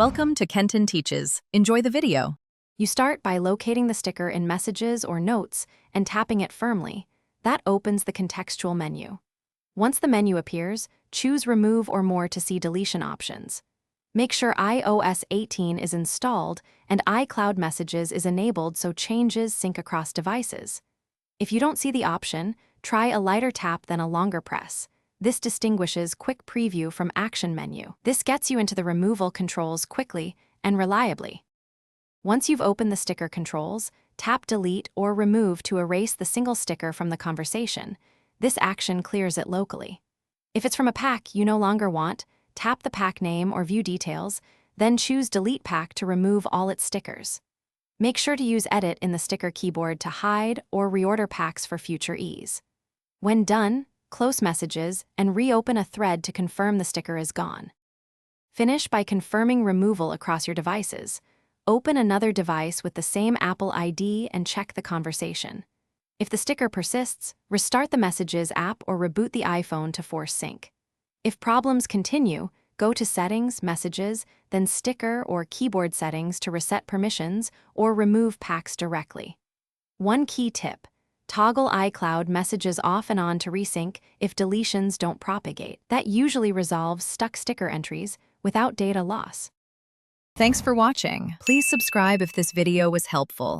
Welcome to Kenton Teaches. Enjoy the video. You start by locating the sticker in Messages or Notes and tapping it firmly. That opens the contextual menu. Once the menu appears, choose Remove or More to see deletion options. Make sure iOS 18 is installed and iCloud Messages is enabled so changes sync across devices. If you don't see the option, try a lighter tap than a longer press. This distinguishes Quick Preview from Action menu. This gets you into the removal controls quickly and reliably. Once you've opened the sticker controls, tap Delete or Remove to erase the single sticker from the conversation. This action clears it locally. If it's from a pack you no longer want, tap the pack name or view details, then choose Delete Pack to remove all its stickers. Make sure to use Edit in the sticker keyboard to hide or reorder packs for future ease. When done, close Messages and reopen a thread to confirm the sticker is gone. Finish by confirming removal across your devices. Open another device with the same Apple ID and check the conversation. If the sticker persists, restart the Messages app or reboot the iPhone to force sync. If problems continue, go to Settings, Messages, then Sticker or Keyboard Settings to reset permissions or remove packs directly. One key tip: toggle iCloud Messages off and on to resync if deletions don't propagate. That usually resolves stuck sticker entries without data loss. Thanks for watching. Please subscribe if this video was helpful.